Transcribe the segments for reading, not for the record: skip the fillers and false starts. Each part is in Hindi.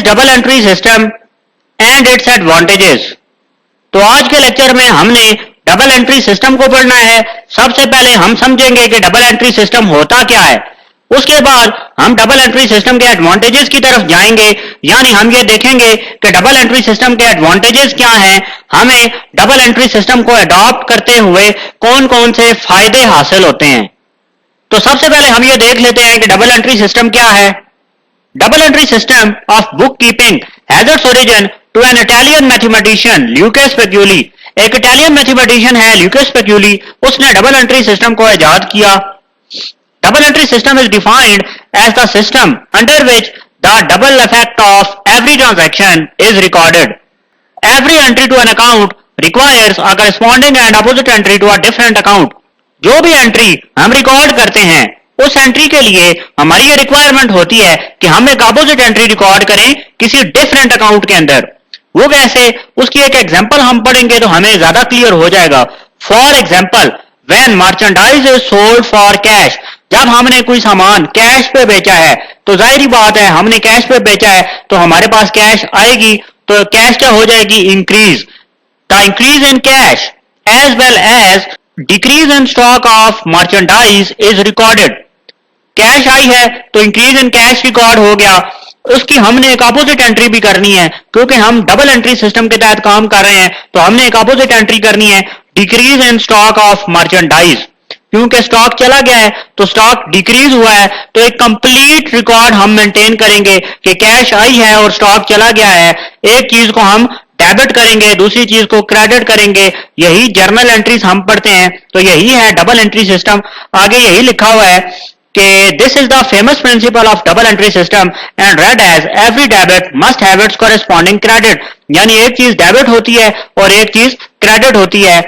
Double entry system and its advantages. तो आज के लेक्चर में हमने डबल एंट्री सिस्टम को पढ़ना है। सबसे पहले हम समझेंगे कि डबल एंट्री सिस्टम होता क्या है, उसके बाद हम डबल एंट्री सिस्टम के एडवांटेजेस की तरफ जाएंगे, यानी हम ये देखेंगे कि डबल एंट्री सिस्टम के एडवांटेजेस क्या हैं, हमें डबल एंट्री सिस्टम को अडॉप्ट करते हुए कौन कौन से फायदे हासिल होते हैं। तो सबसे पहले हम ये देख लेते हैं कि डबल एंट्री सिस्टम क्या है। Double entry system of book keeping has its origin to an Italian mathematician Lucas Pacioli. एक इटालियन मैथमेटिशियन है ल्यूकस पेक्यूली, उसने डबल एंट्री सिस्टम को इजाद किया। Double entry system is defined as the system under which the double effect of every transaction is recorded. Every entry to an account requires a corresponding and opposite entry to a different account. जो भी एंट्री हम रिकॉर्ड करते हैं उस एंट्री के लिए हमारी ये रिक्वायरमेंट होती है कि हम एक अपोजिट एंट्री रिकॉर्ड करें किसी डिफरेंट अकाउंट के अंदर। वो कैसे, उसकी एक एग्जांपल हम पढ़ेंगे तो हमें ज्यादा क्लियर हो जाएगा। For example, when merchandise is sold for cash, जब हमने कोई सामान कैश पे बेचा है तो जाहिर बात है हमने कैश पे बेचा है तो हमारे पास कैश आएगी, तो कैश क्या हो जाएगी, increase. The increase in cash as well as decrease in stock of merchandise is recorded. Cash आई है तो इंक्रीज इन कैश रिकॉर्ड हो गया, उसकी हमने एक अपोजिट एंट्री भी करनी है, क्योंकि हम डबल एंट्री सिस्टम के तहत काम कर रहे हैं तो हमने एक अपोजिट एंट्री करनी है, decrease in stock of merchandise. क्योंकि स्टॉक चला गया है तो स्टॉक डिक्रीज हुआ है, तो एक कंप्लीट रिकॉर्ड हम मेंटेन करेंगे कि कैश आई है और स्टॉक चला गया है। एक चीज को हम डेबिट करेंगे, दूसरी चीज को क्रेडिट करेंगे, यही जर्नल एंट्रीज हम पढ़ते हैं। तो यही है डबल एंट्री सिस्टम। आगे यही लिखा हुआ है कि this is the famous principle of double entry system and read as every debit must have its corresponding credit. यानी एक चीज डेबिट होती है और एक चीज क्रेडिट होती है।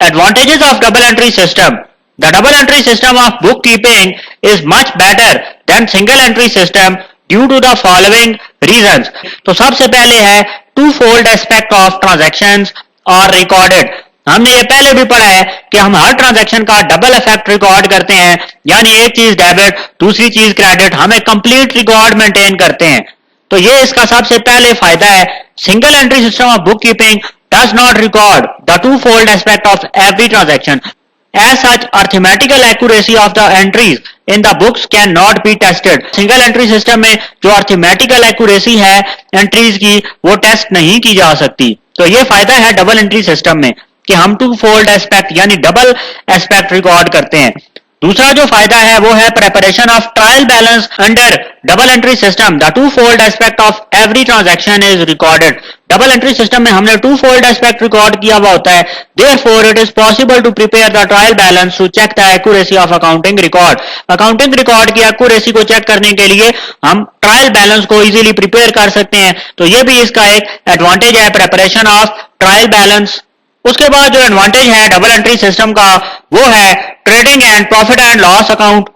Advantages of double entry system, the double entry system of book keeping is much better than single entry system due to the following reasons. तो सबसे पहले है twofold aspect of transactions are recorded. हमने ये पहले भी पढ़ा है कि हम हर ट्रांजैक्शन का डबल इफेक्ट रिकॉर्ड करते हैं, यानी एक चीज डेबिट दूसरी चीज क्रेडिट, हम एक कंप्लीट रिकॉर्ड मेंटेन करते हैं। तो ये इसका सबसे पहले फायदा है। Single entry system of book keeping does not record the two fold aspect of every transaction. As such, arithmetical accuracy of the entries in the books cannot be tested. Single entry system में जो अर्थमेटिकल एक्यूरेसी है एंट्रीज की वो टेस्ट नहीं की जा सकती। तो ये फायदा है डबल एंट्री सिस्टम में कि हम टू फोल्ड एस्पेक्ट यानी डबल एस्पेक्ट रिकॉर्ड करते हैं। दूसरा जो फायदा है वो है preparation of trial balance under double entry system. The two fold aspect of every transaction is recorded. Double entry system में हमने टू फोल्ड एस्पेक्ट रिकॉर्ड किया हुआ होता है। Therefore it is possible to prepare the trial balance to check the accuracy of accounting record. Accounting record की एक्यूरेसी को चेक करने के लिए हम ट्रायल बैलेंस को इजीली प्रिपेयर कर सकते हैं। तो ये भी इसका एक एडवांटेज है, प्रिपरेशन ऑफ ट्रायल बैलेंस। उसके बाद जो एडवांटेज है डबल एंट्री सिस्टम का वो है trading and profit and loss account.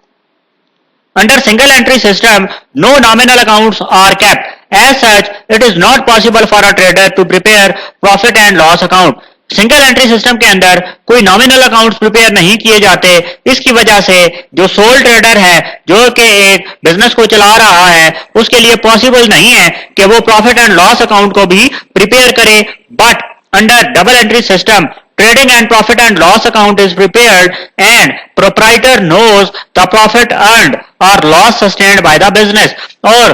Under single entry system no nominal accounts are kept. As such it is not possible for a trader to prepare profit and loss account. Single entry system के अंदर कोई नॉमिनल अकाउंट्स प्रिपेयर नहीं किए जाते। इसकी वजह से जो सोल ट्रेडर है जो कि एक बिजनेस को चला रहा है उसके लिए पॉसिबल नहीं है कि वो प्रॉफिट एंड लॉस अकाउंट को भी प्रिपेयर करे। But under double entry system, trading and profit and loss account is prepared and proprietor knows the profit earned or loss sustained by the business। और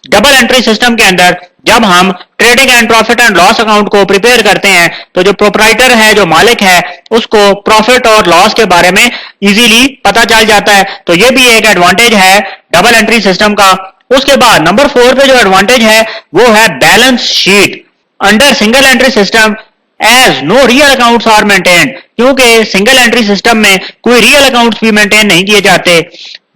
डबल एंट्री सिस्टम के अंदर जब हम trading and profit and loss account को प्रिपेयर करते हैं तो जो प्रोप्राइटर है जो मालिक है उसको प्रॉफिट और लॉस के बारे में इजीली पता चल जाता है। तो ये भी एक एडवांटेज है डबल एंट्री सिस्टम का। उसके बाद नंबर 4 पे जो एडवांटेज है वो है balance sheet. Under single entry system as no real accounts are maintained. क्योंकि सिंगल एंट्री सिस्टम में कोई रियल अकाउंट्स भी मेंटेन नहीं किए जाते।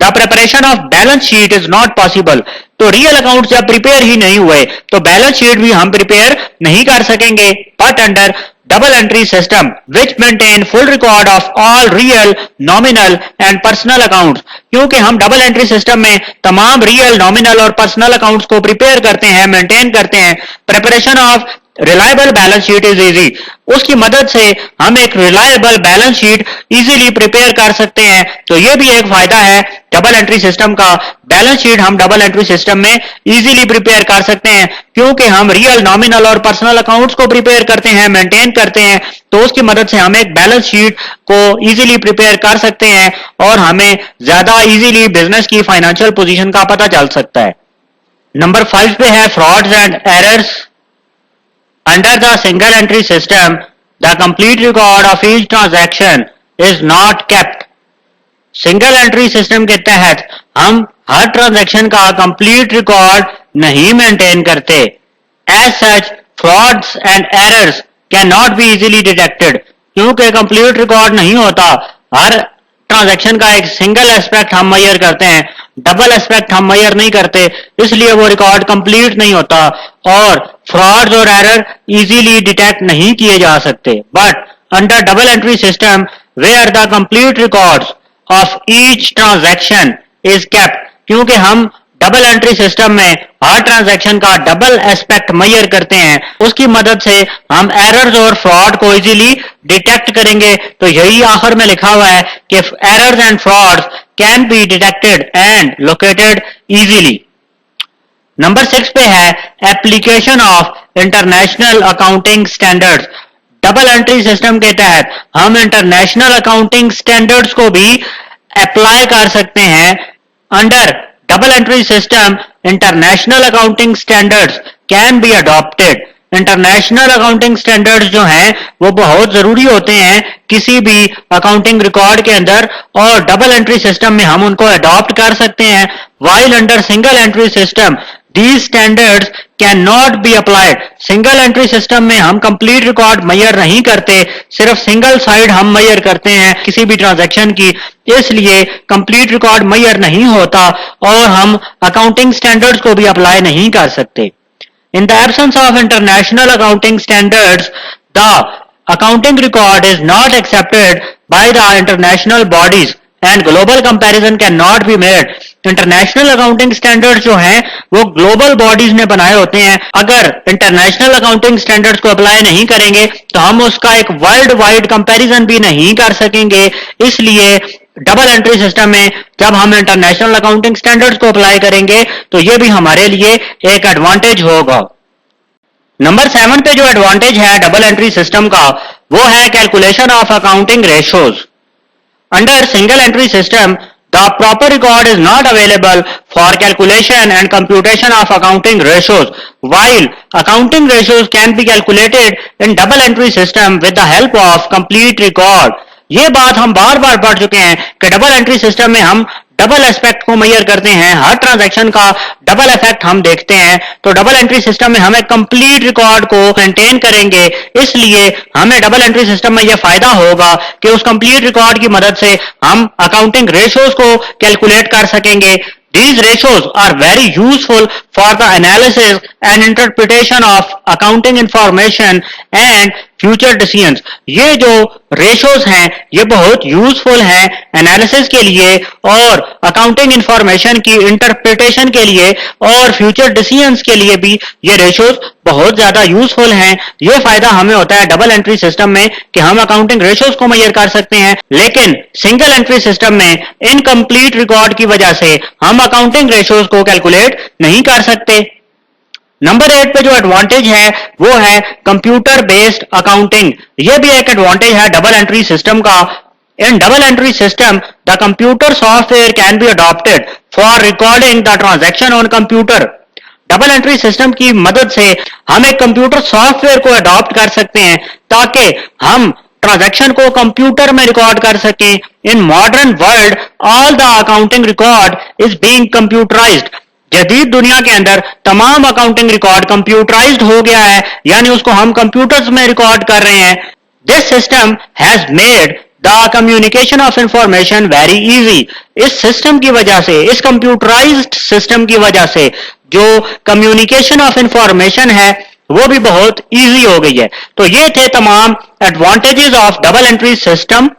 The preparation of balance sheet is not possible. तो रियल अकाउंट्स जब प्रिपेयर ही नहीं हुए तो बैलेंस शीट भी हम प्रिपेयर नहीं कर सकेंगे। But under double entry system which maintain full record of all real nominal and personal accounts. क्योंकि हम डबल एंट्री सिस्टम में तमाम रियल नॉमिनल और पर्सनल अकाउंट्स को प्रिपेयर करते हैं, मेंटेन करते हैं। Preparation of reliable balance sheet is easy, उसकी मदद से हम एक reliable balance sheet easily prepare कर सकते हैं। तो ये भी एक फायदा है डबल एंट्री सिस्टम का। बैलेंस शीट हम डबल एंट्री सिस्टम में इजीली प्रिपेयर कर सकते हैं, क्योंकि हम रियल, नॉमिनल और पर्सनल अकाउंट्स को प्रिपेयर करते हैं, मेंटेन करते हैं। तो उसकी मदद से हम एक बैलेंस शीट को इजीली प्रिपेयर कर सकते हैं और हमें ज्यादा इजीली बिजनेस की फाइनेंशियल पोजीशन का पता चल सकता है। नंबर 5 पे है frauds and errors. Under the single entry system, the complete record of each transaction is not kept. Single entry system के तहत हम हर ट्रांजैक्शन का कंप्लीट रिकॉर्ड नहीं मेंटेन करते। As such, frauds and errors cannot be easily detected. क्योंकि कंप्लीट रिकॉर्ड नहीं होता, हर ट्रांजैक्शन का एक सिंगल एस्पेक्ट हम मेजर करते हैं, डबल एस्पेक्ट हम मेजर नहीं करते, इसलिए वो रिकॉर्ड कंप्लीट नहीं होता और फ्रॉड्स और एरर इजीली डिटेक्ट नहीं किए जा सकते। But under double entry system where the complete records of each transaction is kept, क्योंकि हम डबल एंट्री सिस्टम में हर ट्रांजैक्शन का डबल एस्पेक्ट मेजर करते हैं, उसकी मदद से हम एरर्स और फ्रॉड को इजीली डिटेक्ट करेंगे। तो यही आखिर में लिखा हुआ है कि errors and frauds can be detected and located easily. Number 6 पे है application of international accounting standards. Double entry system के तहत हम इंटरनेशनल अकाउंटिंग स्टैंडर्ड्स को भी अप्लाई कर सकते हैं। Under double entry system international accounting standards can be adopted. International accounting standards जो हैं वो बहुत जरूरी होते हैं किसी भी अकाउंटिंग रिकॉर्ड के अंदर, और डबल एंट्री सिस्टम में हम उनको अडॉप्ट कर सकते हैं। While under single entry system these standards cannot be applied. Single entry system में हम कंप्लीट रिकॉर्ड मेजर नहीं करते, सिर्फ सिंगल साइड हम मेजर करते हैं किसी भी ट्रांजैक्शन की, इसलिए कंप्लीट रिकॉर्ड मेजर नहीं होता और हम अकाउंटिंग स्टैंडर्ड्स को भी अप्लाई नहीं कर सकते। In the absence of international accounting standards, the accounting record is not accepted by the international bodies and global comparison cannot be made. International accounting standards जो हैं वो ग्लोबल बॉडीज ने बनाए होते हैं, अगर इंटरनेशनल अकाउंटिंग स्टैंडर्ड्स को अप्लाई नहीं करेंगे तो हम उसका एक वर्ल्ड वाइड कंपैरिजन भी नहीं कर सकेंगे। इसलिए डबल एंट्री सिस्टम में जब हम इंटरनेशनल अकाउंटिंग स्टैंडर्ड्स को अप्लाई करेंगे तो ये भी हमारे लिए एक एडवांटेज होगा। नंबर 7 पे जो एडवांटेज है डबल एंट्री सिस्टम का वो है calculation of accounting ratios. Under single entry system the proper record is not available for calculation and computation of accounting ratios, while accounting ratios can be calculated in double entry system with the help of complete record. ये बात हम बार बार पढ़ चुके हैं कि डबल एंट्री सिस्टम में हम डबल एस्पेक्ट को मेजर करते हैं, हर ट्रांजैक्शन का डबल इफेक्ट हम देखते हैं। तो डबल एंट्री सिस्टम में हम एक कंप्लीट रिकॉर्ड को मेंटेन करेंगे, इसलिए हमें डबल एंट्री सिस्टम में यह फायदा होगा कि उस कंप्लीट रिकॉर्ड की मदद से हम अकाउंटिंग रेशोज को कैलकुलेट कर सकेंगे। These ratios are very useful for the analysis and interpretation of accounting information and future decisions. ये जो ratios हैं ये बहुत यूजफुल हैं एनालिसिस के लिए और अकाउंटिंग इंफॉर्मेशन की इंटरप्रिटेशन के लिए और फ्यूचर डिसीजंस के लिए भी ये रेशियोज बहुत ज्यादा यूजफुल हैं। ये फायदा हमें होता है डबल एंट्री सिस्टम में कि हम अकाउंटिंग रेशियोज को मेजर कर सकते हैं, लेकिन सिंगल एंट्री सिस्टम में इनकम्प्लीट रिकॉर्ड की वजह से हम अकाउंटिंग रेशियोज को कैलकुलेट नहीं कर सकते। नंबर 8 पे जो एडवांटेज है वो है कंप्यूटर बेस्ड अकाउंटिंग। ये भी एक एडवांटेज है डबल एंट्री सिस्टम का। In double entry system, the computer software can be adopted for recording the transaction on computer. Double entry system की मदद से हम एक कंप्यूटर सॉफ्टवेयर को अडॉप्ट कर सकते हैं ताकि हम ट्रांजैक्शन को कंप्यूटर में रिकॉर्ड कर सकें। In modern world all the accounting record is being computerised. जदीद दुनिया के अंदर तमाम अकाउंटिंग रिकॉर्ड कंप्यूटराइज्ड हो गया है, यानी उसको हम कंप्यूटर्स में रिकॉर्ड कर रहे हैं। This system has made the communication of information very easy. इस सिस्टम की वजह से, इस कंप्यूटराइज्ड सिस्टम की वजह से जो कम्युनिकेशन ऑफ इंफॉर्मेशन है वो भी बहुत इजी हो गई है। तो ये थे तमाम advantages of double entry system.